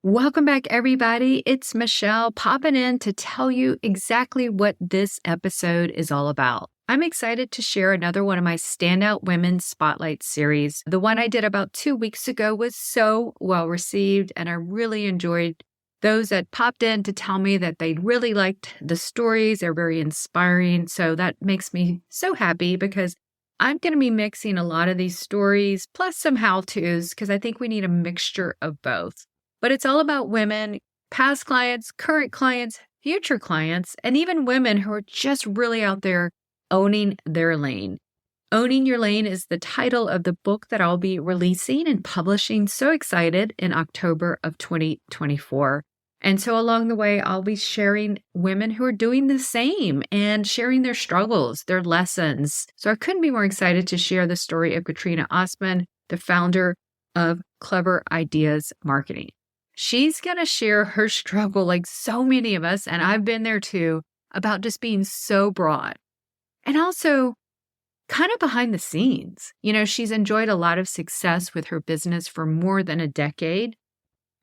Welcome back, everybody. It's Michelle popping in to tell you exactly what this episode is all about. I'm excited to share another one of my Standout Women Spotlight series. The one I did about 2 weeks ago was so well received, and I really enjoyed those that popped in to tell me that they really liked the stories. They're very inspiring. So that makes me so happy because I'm going to be mixing a lot of these stories plus some how-tos because I think we need a mixture of both. But it's all about women, past clients, current clients, future clients, and even women who are just really out there owning their lane. Owning Your Lane is the title of the book that I'll be releasing and publishing. So excited in October of 2024. And so along the way, I'll be sharing women who are doing the same and sharing their struggles, their lessons. So I couldn't be more excited to share the story of Catrina Ossmann, the founder of Clever Ideas Marketing. She's going to share her struggle like so many of us, and I've been there too, about just being so broad. And also kind of behind the scenes. You know, she's enjoyed a lot of success with her business for more than a decade.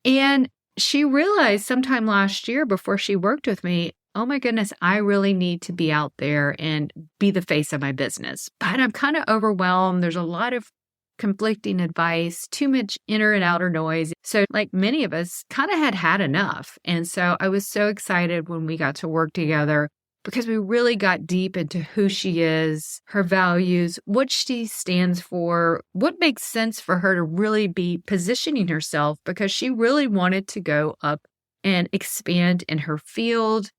And she realized sometime last year before she worked with me, oh my goodness, I really need to be out there and be the face of my business. But I'm kind of overwhelmed. There's a lot of conflicting advice, too much inner and outer noise. So like many of us kind of had enough. And so I was so excited when we got to work together because we really got deep into who she is, her values, what she stands for, what makes sense for her to really be positioning herself because she really wanted to go up and expand in her field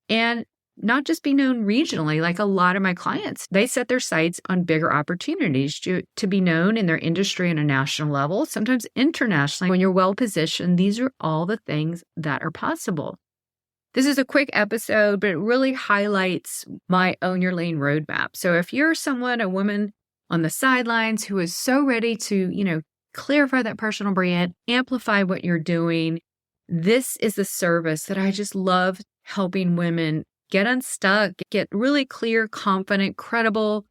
and not just be known regionally like a lot of my clients. They set their sights on bigger opportunities to be known in their industry on a national level, sometimes internationally. When you're well positioned, these are all the things that are possible. This is a quick episode, but it really highlights my Own Your Lane roadmap. So if you're someone, a woman on the sidelines who is so ready to, clarify that personal brand, amplify what you're doing, this is the service that I just love helping women get unstuck, get really clear, confident, credible,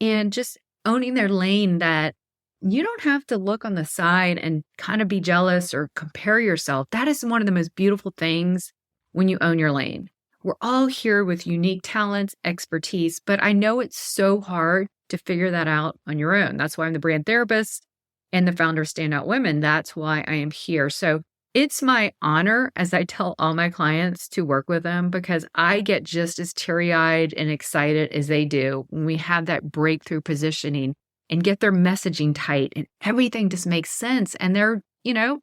and just owning their lane that you don't have to look on the side and kind of be jealous or compare yourself. That is one of the most beautiful things when you own your lane. We're all here with unique talents, expertise, but I know it's so hard to figure that out on your own. That's why I'm the brand therapist and the founder of Standout Women. That's why I am here. So it's my honor, as I tell all my clients, to work with them because I get just as teary-eyed and excited as they do when we have that breakthrough positioning and get their messaging tight and everything just makes sense. And they're,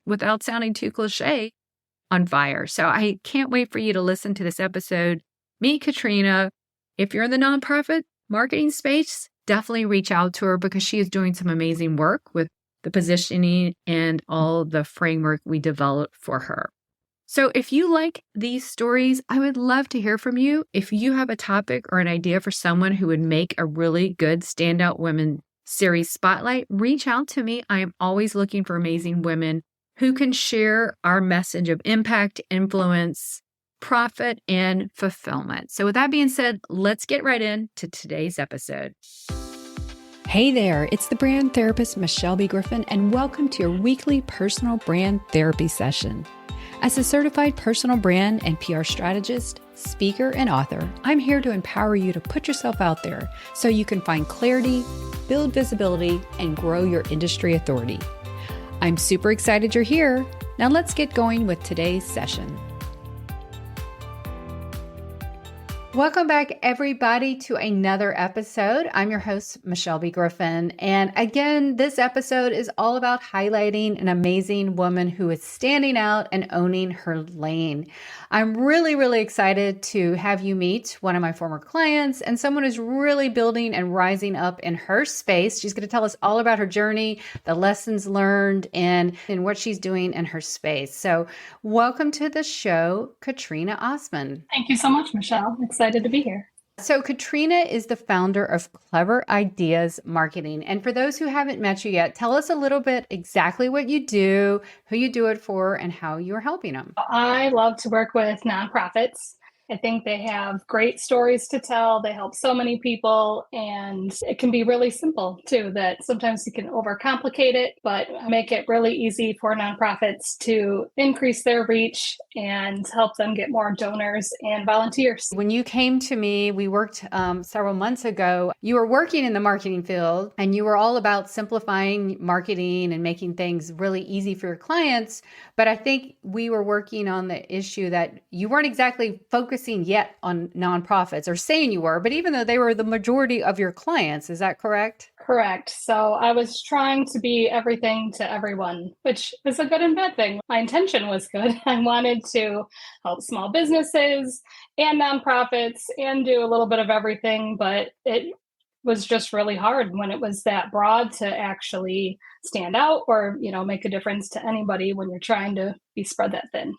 without sounding too cliche, on fire. So I can't wait for you to listen to this episode. Meet Catrina. If you're in the nonprofit marketing space, definitely reach out to her because she is doing some amazing work with the positioning and all the framework we developed for her. So if you like these stories, I would love to hear from you. If you have a topic or an idea for someone who would make a really good Standout Women series spotlight, reach out to me. I am always looking for amazing women who can share our message of impact, influence, profit, and fulfillment. So with that being said, let's get right into today's episode. Hey there, it's the brand therapist, Michelle B. Griffin, and welcome to your weekly personal brand therapy session. As a certified personal brand and PR strategist, speaker, and author, I'm here to empower you to put yourself out there so you can find clarity, build visibility, and grow your industry authority. I'm super excited you're here. Now let's get going with today's session. Welcome back, everybody, to another episode. I'm your host, Michelle B. Griffin. And again, this episode is all about highlighting an amazing woman who is standing out and owning her lane. I'm really, really excited to have you meet one of my former clients and someone who's really building and rising up in her space. She's going to tell us all about her journey, the lessons learned, and what she's doing in her space. So welcome to the show, Catrina Ossmann. Thank you so much, Michelle. Excited to be here. So Catrina is the founder of Clever Ideas Marketing. And for those who haven't met you yet, tell us a little bit exactly what you do, who you do it for, and how you're helping them. I love to work with nonprofits I think they have great stories to tell. They help so many people, and it can be really simple too, that sometimes you can overcomplicate it, but make it really easy for nonprofits to increase their reach and help them get more donors and volunteers. When you came to me, we worked several months ago. You were working in the marketing field and you were all about simplifying marketing and making things really easy for your clients. But I think we were working on the issue that you weren't exactly focusing yet on nonprofits, or saying you were, but even though they were the majority of your clients, is that correct? Correct. So I was trying to be everything to everyone, which is a good and bad thing. My intention was good. I wanted to help small businesses and nonprofits and do a little bit of everything, but it was just really hard when it was that broad to actually stand out or, make a difference to anybody when you're trying to be spread that thin.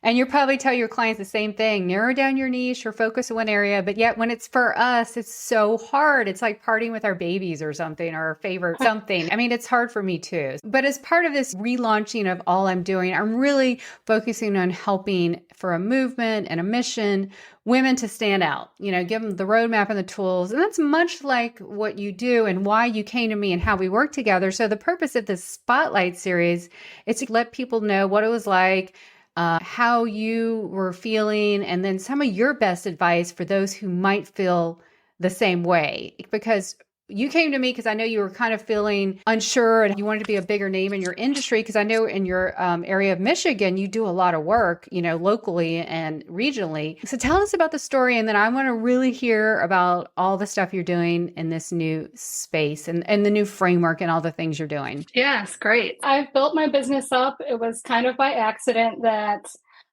And you probably tell your clients the same thing, narrow down your niche or focus on one area. But yet when it's for us, it's so hard. It's like partying with our babies or something, or our favorite something. I mean, it's hard for me too. But as part of this relaunching of all I'm doing, I'm really focusing on helping for a movement and a mission, women to stand out, give them the roadmap and the tools. And that's much like what you do and why you came to me and how we work together. So the purpose of this Spotlight series is to let people know what it was like, how you were feeling, and then some of your best advice for those who might feel the same way. Because you came to me because I know you were kind of feeling unsure and you wanted to be a bigger name in your industry, because I know in your area of Michigan, you do a lot of work, locally and regionally. So tell us about the story. And then I want to really hear about all the stuff you're doing in this new space and the new framework and all the things you're doing. Yes, great. I've built my business up. It was kind of by accident that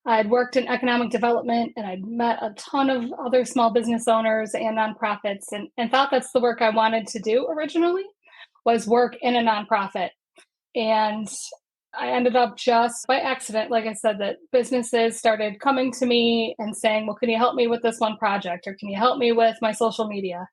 I'd worked in economic development and I'd met a ton of other small business owners and nonprofits, and thought that's the work I wanted to do originally, was work in a nonprofit. And I ended up just by accident, like I said, that businesses started coming to me and saying, well, can you help me with this one project? Or can you help me with my social media?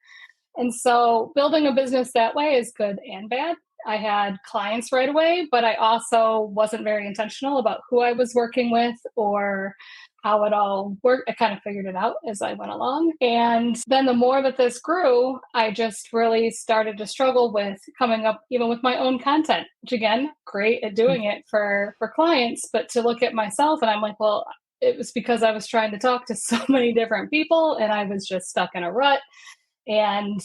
And so building a business that way is good and bad. I had clients right away, but I also wasn't very intentional about who I was working with or how it all worked. I kind of figured it out as I went along. And then the more that this grew, I just really started to struggle with coming up even with my own content, which again, great at doing it for clients, but to look at myself and I'm like, well, it was because I was trying to talk to so many different people and I was just stuck in a rut and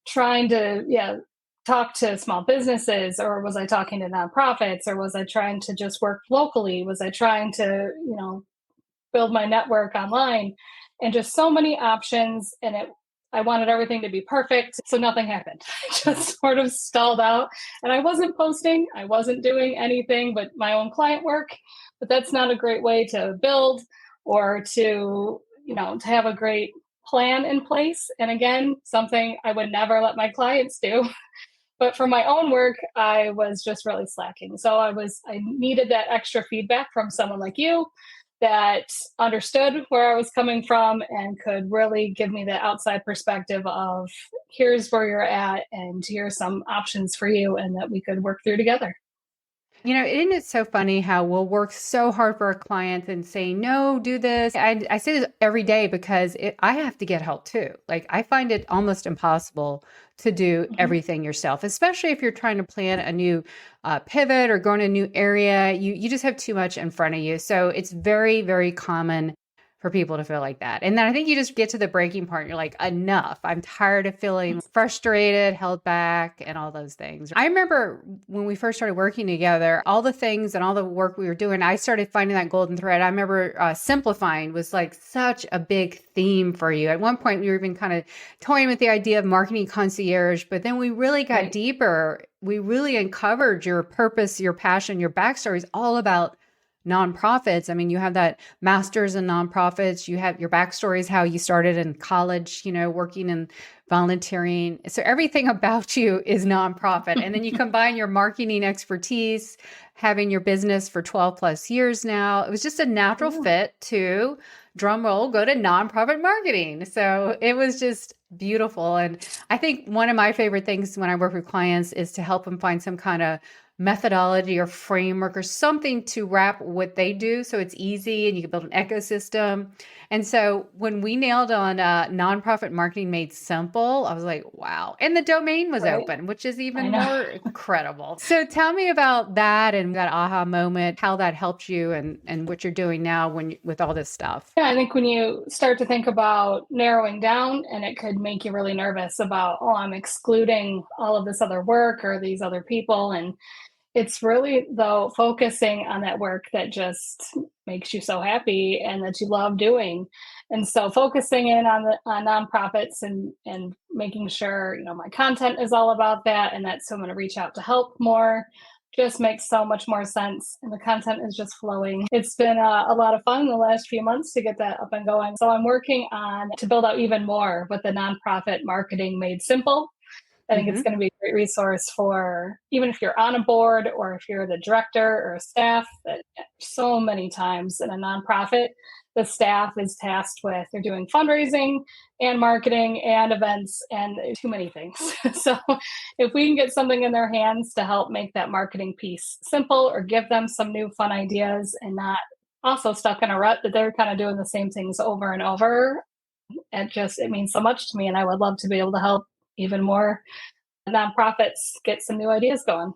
trying to, talk to small businesses, or was I talking to nonprofits, or was I trying to just work locally? Was I trying to, build my network online? And just so many options. And I wanted everything to be perfect. So nothing happened. I just sort of stalled out and I wasn't posting. I wasn't doing anything but my own client work. But that's not a great way to build or to have a great plan in place. And again, something I would never let my clients do. But for my own work, I was just really slacking. So I needed that extra feedback from someone like you that understood where I was coming from and could really give me the outside perspective of here's where you're at and here's some options for you, and that we could work through together. Isn't it so funny how we'll work so hard for our clients and say, no, do this. I say this every day because I have to get help too. Like I find it almost impossible to do everything yourself, especially if you're trying to plan a new pivot or go in a new area. You just have too much in front of you. So it's very, very common for people to feel like that. And then I think you just get to the breaking point. You're like, enough. I'm tired of feeling frustrated, held back, and all those things. I remember when we first started working together, all the things and all the work we were doing, I started finding that golden thread. I remember simplifying was like such a big theme for you. At one point, we were even kind of toying with the idea of marketing concierge, but then we really got deeper. We really uncovered your purpose, your passion, your backstory is all about nonprofits. I mean, you have that master's in nonprofits. You have your backstory is how you started in college, working and volunteering. So everything about you is nonprofit. And then you combine your marketing expertise, having your business for 12 plus years now. It was just a natural fit to, drum roll, go to nonprofit marketing. So it was just beautiful. And I think one of my favorite things when I work with clients is to help them find some kind of methodology or framework or something to wrap what they do so it's easy and you can build an ecosystem. And so when we nailed on nonprofit marketing made simple, I was like, wow. And the domain was Right. open, which is I even know. more incredible. So tell me about that and that aha moment, how that helped you and what you're doing now with all this stuff. Yeah, I think when you start to think about narrowing down, and it could make you really nervous about, oh, I'm excluding all of this other work or these other people. And it's really, though, focusing on that work that just makes you so happy and that you love doing. And so focusing in on nonprofits and making sure, my content is all about that and that someone to reach out to help more just makes so much more sense. And the content is just flowing. It's been a lot of fun the last few months to get that up and going. So I'm working on to build out even more with the nonprofit marketing made simple. I think it's Mm-hmm. going to be a great resource for even if you're on a board or if you're the director or staff. That so many times in a nonprofit, the staff is tasked with they're doing fundraising and marketing and events and too many things. So if we can get something in their hands to help make that marketing piece simple or give them some new fun ideas and not also stuck in a rut that they're kind of doing the same things over and over, it means so much to me, and I would love to be able to help even more nonprofits get some new ideas going.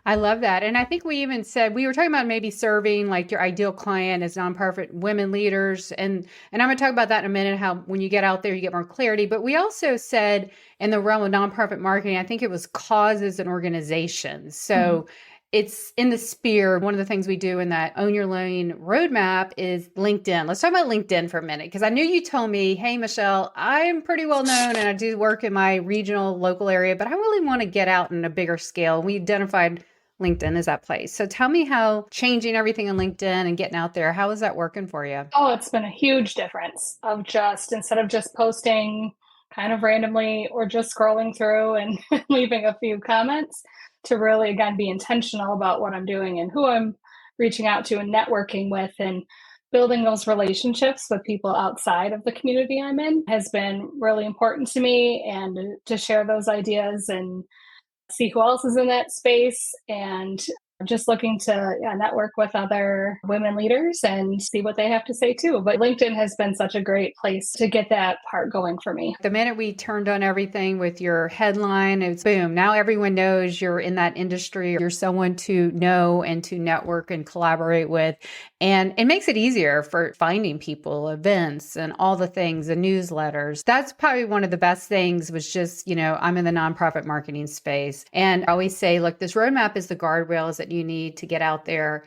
I love that. And I think we even said we were talking about maybe serving like your ideal client as nonprofit women leaders. And I'm going to talk about that in a minute, how when you get out there, you get more clarity. But we also said in the realm of nonprofit marketing, I think it was causes and organizations. So it's in the sphere. One of the things we do in that Own Your Lane roadmap is LinkedIn. Let's talk about LinkedIn for a minute, because I knew you told me, hey, Michelle, I'm pretty well known and I do work in my regional local area, but I really want to get out in a bigger scale. We identified LinkedIn is that place. So tell me how changing everything on LinkedIn and getting out there, how is that working for you? Oh, it's been a huge difference of just instead of just posting kind of randomly or just scrolling through and leaving a few comments to really, again, be intentional about what I'm doing and who I'm reaching out to and networking with and building those relationships with people outside of the community I'm in has been really important to me, and to share those ideas and see who else is in that space, and just looking to network with other women leaders and see what they have to say too. But LinkedIn has been such a great place to get that part going for me. The minute we turned on everything with your headline, it's boom. Now everyone knows you're in that industry. You're someone to know and to network and collaborate with. And it makes it easier for finding people, events, and all the things, the newsletters. That's probably one of the best things was just, I'm in the nonprofit marketing space. And I always say, look, this roadmap is the guardrails that you need to get out there.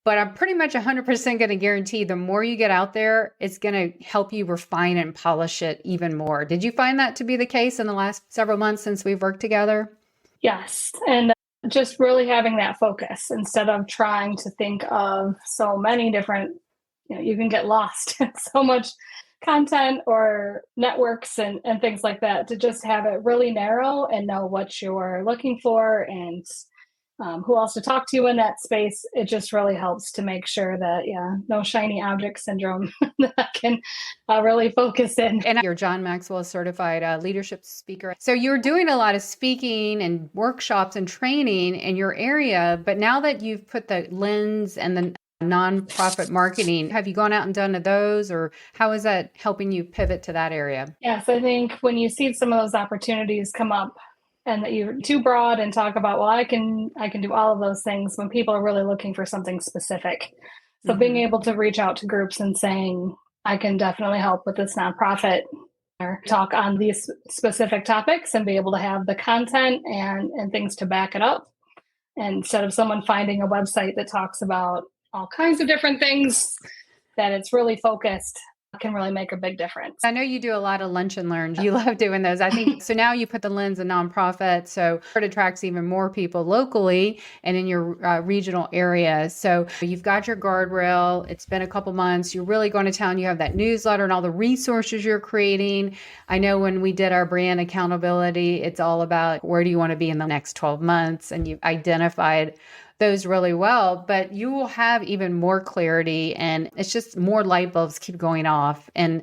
But I'm pretty much 100% going to guarantee the more you get out there, it's going to help you refine and polish it even more. Did you find that to be the case in the last several months since we've worked together? Yes. And just really having that focus instead of trying to think of so many different, you can get lost in so much content or networks and things like that, to just have it really narrow and know what you're looking for and who else to talk to in that space. It just really helps to make sure that, no shiny object syndrome that I can really focus in. And you're John Maxwell certified leadership speaker. So you're doing a lot of speaking and workshops and training in your area. But now that you've put the lens and the nonprofit marketing, have you gone out and done those, or how is that helping you pivot to that area? Yes, I think when you see some of those opportunities come up and that you're too broad and talk about, well, I can do all of those things, when people are really looking for something specific. So being able to reach out to groups and saying, I can definitely help with this nonprofit or talk on these specific topics, and be able to have the content and things to back it up. And instead of someone finding a website that talks about all kinds of different things, that it's really focused, can really make a big difference. I know you do a lot of lunch and learns. You love doing those. I think so. Now you put the lens of nonprofit, so it attracts even more people locally and in your regional area. So you've got your guardrail. It's been a couple months. You're really going to town. You have that newsletter and all the resources you're creating. I know when we did our brand accountability, it's all about where do you want to be in the next 12 months, and you've identified those really well, but you will have even more clarity, and it's just more light bulbs keep going off. And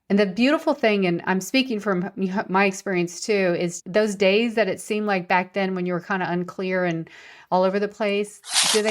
And the beautiful thing, and I'm speaking from my experience too, is those days that it seemed like back then when you were kind of unclear and all over the place, do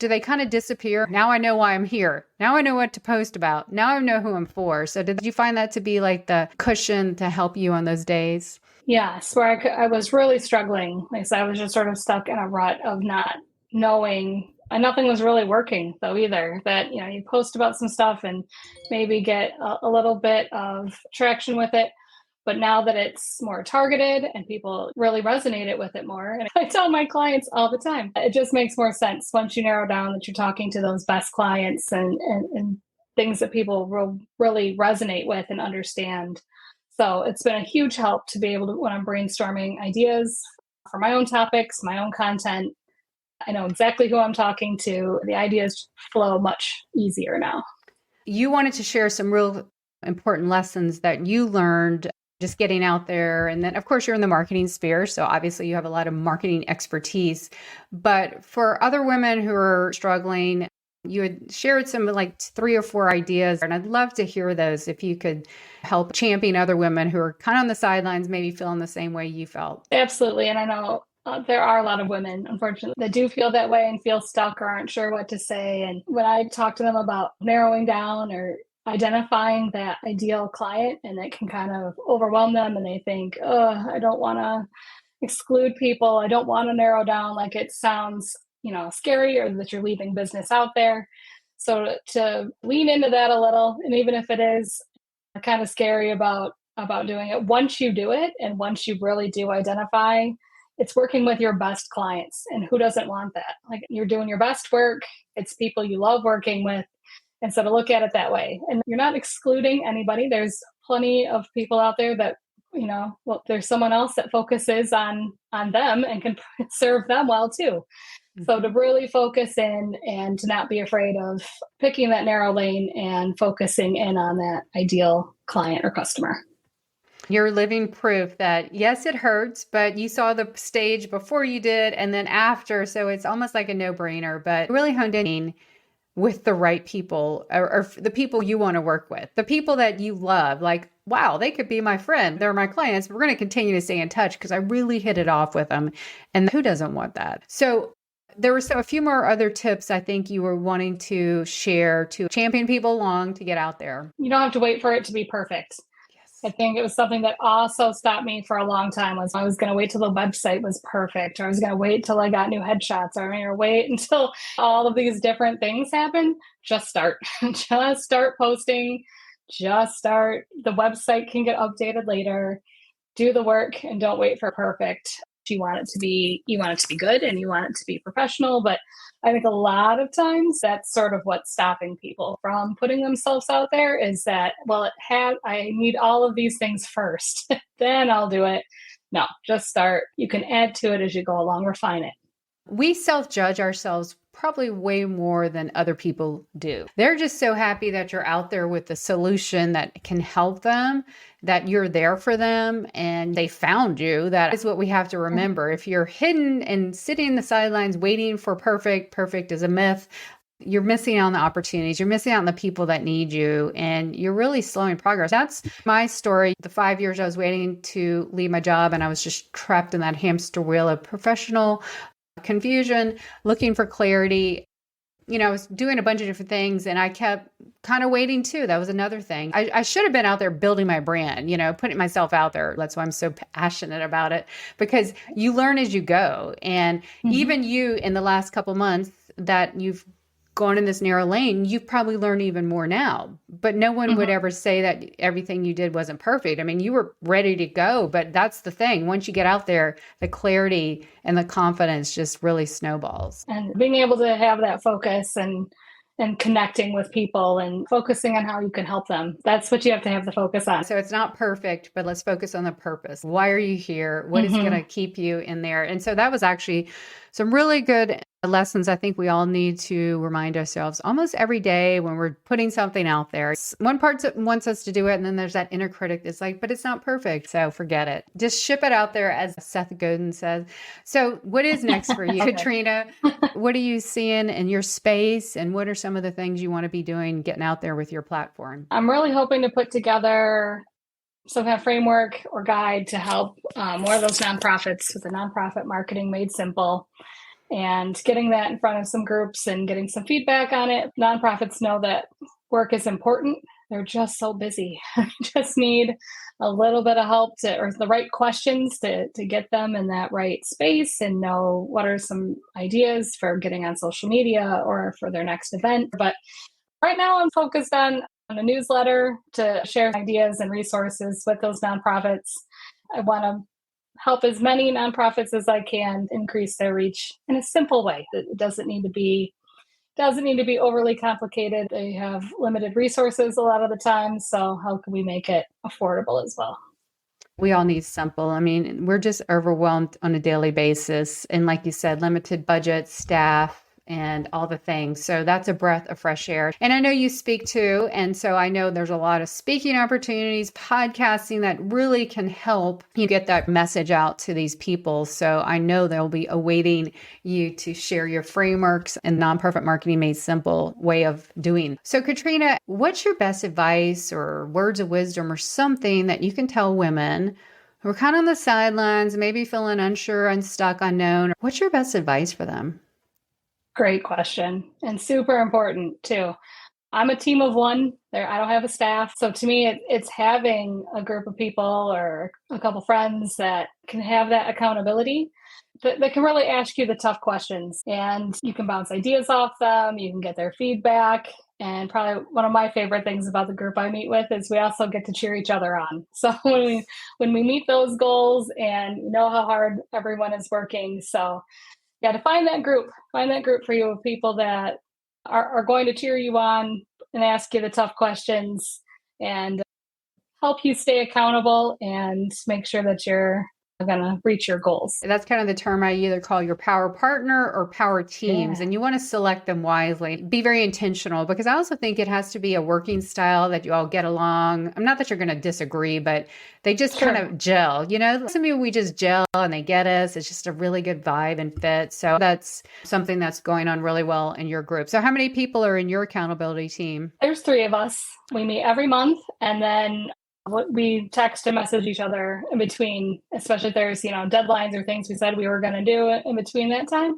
they kind of disappear? Now I know why I'm here. Now I know what to post about. Now I know who I'm for. So did you find that to be like the cushion to help you on those days? Yes, where I was really struggling. Like I said, I was just sort of stuck in a rut of not knowing, and nothing was really working though either. That, you post about some stuff and maybe get a little bit of traction with it. But now that it's more targeted and people really resonated with it more, and I tell my clients all the time, it just makes more sense once you narrow down that you're talking to those best clients and things that people will really resonate with and understand. So it's been a huge help to be able to, when I'm brainstorming ideas for my own topics, my own content, I know exactly who I'm talking to. The ideas flow much easier now. You wanted to share some real important lessons that you learned just getting out there. And then, of course, you're in the marketing sphere. So obviously you have a lot of marketing expertise. But for other women who are struggling, you had shared some like 3 or 4 ideas. And I'd love to hear those if you could help champion other women who are kind of on the sidelines, maybe feeling the same way you felt. Absolutely. And I know there are a lot of women, unfortunately, that do feel that way and feel stuck or aren't sure what to say. And when I talk to them about narrowing down or identifying that ideal client, and it can kind of overwhelm them and they think, oh, I don't want to exclude people. I don't want to narrow down, like it sounds, scary, or that you're leaving business out there. So to lean into that a little, and even if it is kind of scary about doing it, once you do it and once you really do identify, it's working with your best clients. And who doesn't want that? Like, you're doing your best work. It's people you love working with. And so to look at it that way, and you're not excluding anybody. There's plenty of people out there that, there's someone else that focuses on them and can serve them well too. Mm-hmm. So to really focus in and to not be afraid of picking that narrow lane and focusing in on that ideal client or customer. You're living proof that yes, it hurts, but you saw the stage before you did and then after. So it's almost like a no-brainer, but really honed in with the right people, or the people you want to work with, the people that you love. Like, wow, they could be my friend. They're my clients. We're going to continue to stay in touch because I really hit it off with them. And who doesn't want that? So there were a few more other tips I think you were wanting to share to champion people along to get out there. You don't have to wait for it to be perfect. I think it was something that also stopped me for a long time. Was I was going to wait till the website was perfect, or I was going to wait till I got new headshots, or wait until all of these different things happen. Just start. Just start posting. Just start. The website can get updated later. Do the work and don't wait for perfect. You want it to be good and you want it to be professional. But I think a lot of times that's sort of what's stopping people from putting themselves out there, is that, well, I need all of these things first, then I'll do it. No, just start. You can add to it as you go along, refine it. We self-judge ourselves probably way more than other people do. They're just so happy that you're out there with the solution that can help them, that you're there for them, and they found you. That is what we have to remember. If you're hidden and sitting in the sidelines waiting for perfect is a myth. You're missing out on the opportunities. You're missing out on the people that need you, and you're really slowing progress. That's my story. The 5 years I was waiting to leave my job, and I was just trapped in that hamster wheel of professional confusion, looking for clarity. I was doing a bunch of different things and I kept kind of waiting too. That was another thing. I should have been out there building my brand, putting myself out there. That's why I'm so passionate about it, because you learn as you go. And even you, in the last couple months that you've gone in this narrow lane, you've probably learned even more now. But no one would ever say that everything you did wasn't perfect. I mean, you were ready to go, but that's the thing. Once you get out there, the clarity and the confidence just really snowballs. And being able to have that focus and connecting with people and focusing on how you can help them. That's what you have to have the focus on. So it's not perfect, but let's focus on the purpose. Why are you here? What is going to keep you in there? And so that was actually some really good Lessons I think we all need to remind ourselves almost every day when we're putting something out there. One part wants us to do it, and then there's that inner critic that's like, but it's not perfect, so forget it. Just ship it out there, as Seth Godin says. So what is next for you, Catrina? What are you seeing in your space, and what are some of the things you want to be doing, getting out there with your platform? I'm really hoping to put together some kind of framework or guide to help more of those nonprofits with the nonprofit marketing made simple, and getting that in front of some groups and getting some feedback on it. Nonprofits know that work is important. They're just so busy. Just need a little bit of help or the right questions to get them in that right space and know what are some ideas for getting on social media or for their next event. But right now I'm focused on a newsletter to share ideas and resources with those nonprofits. I want to help as many nonprofits as I can increase their reach in a simple way. It doesn't need to be overly complicated. They have limited resources a lot of the time, so how can we make it affordable as well? We all need simple. I mean, we're just overwhelmed on a daily basis. And like you said, limited budget, staff, and all the things. So that's a breath of fresh air. And I know you speak too. And so I know there's a lot of speaking opportunities, podcasting that really can help you get that message out to these people. So I know they'll be awaiting you to share your frameworks and nonprofit marketing made simple way of doing. So Catrina, what's your best advice or words of wisdom or something that you can tell women who are kind of on the sidelines, maybe feeling unsure, unstuck, unknown? What's your best advice for them? Great question, and super important too. I'm a team of one. I don't have a staff. So to me, it's having a group of people or a couple friends that can have that accountability, that can really ask you the tough questions. And you can bounce ideas off them. You can get their feedback. And probably one of my favorite things about the group I meet with is we also get to cheer each other on. So when we meet those goals and you know how hard everyone is working. So yeah, to find that group for you of people that are going to cheer you on and ask you the tough questions and help you stay accountable and make sure that you're going to reach your goals. That's kind of the term I either call your power partner or power teams. Yeah. And you want to select them wisely. Be very intentional, because I also think it has to be a working style that you all get along. I'm not that you're going to disagree, but they just kind of gel. You know, some people we just gel and they get us. It's just a really good vibe and fit. So that's something that's going on really well in your group. So how many people are in your accountability team? There's 3 of us. We meet every month, and then we text and message each other in between, especially if there's, deadlines or things we said we were going to do in between that time,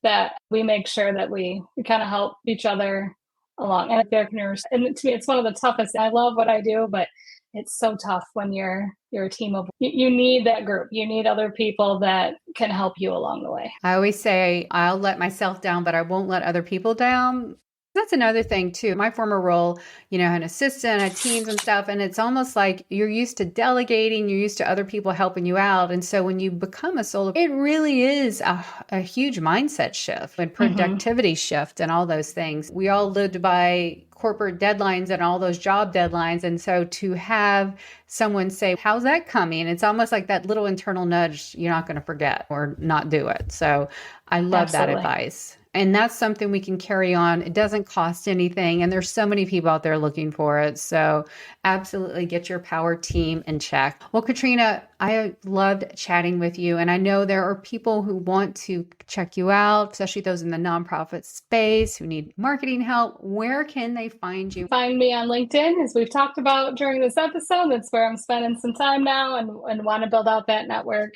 that we make sure that we kind of help each other along. And to me, it's one of the toughest. I love what I do, but it's so tough when you're a team of, you need that group. You need other people that can help you along the way. I always say I'll let myself down, but I won't let other people down. That's another thing too. My former role, an assistant, had teams and stuff. And it's almost like you're used to delegating, you're used to other people helping you out. And so when you become a solo, it really is a huge mindset shift and productivity shift and all those things. We all lived by corporate deadlines and all those job deadlines. And so to have someone say, how's that coming? It's almost like that little internal nudge, you're not going to forget or not do it. So I love that advice. And that's something we can carry on. It doesn't cost anything. And there's so many people out there looking for it. So absolutely get your power team in check. Well, Catrina, I loved chatting with you. And I know there are people who want to check you out, especially those in the nonprofit space who need marketing help. Where can they find you? Find me on LinkedIn, as we've talked about during this episode. That's where I'm spending some time now and want to build out that network.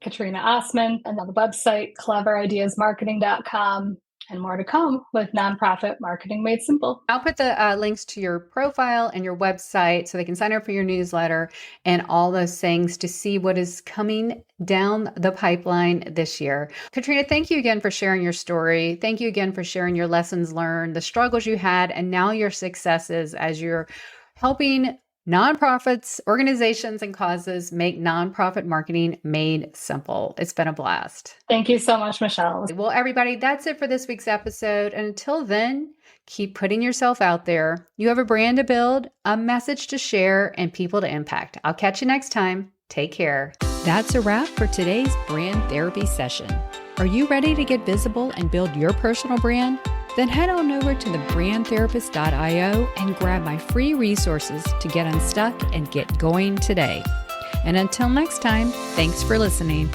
Catrina Ossmann, and on the website, cleverideasmarketing.com, and more to come with nonprofit marketing made simple. I'll put the links to your profile and your website so they can sign up for your newsletter and all those things to see what is coming down the pipeline this year. Catrina, thank you again for sharing your story. Thank you again for sharing your lessons learned, the struggles you had, and now your successes as you're helping nonprofits, organizations, and causes make nonprofit marketing made simple. It's been a blast. Thank you so much, Michelle. Well, everybody, that's it for this week's episode. And until then, keep putting yourself out there. You have a brand to build, a message to share, and people to impact. I'll catch you next time. Take care. That's a wrap for today's brand therapy session. Are you ready to get visible and build your personal brand? Then head on over to thebrandtherapist.io and grab my free resources to get unstuck and get going today. And until next time, thanks for listening.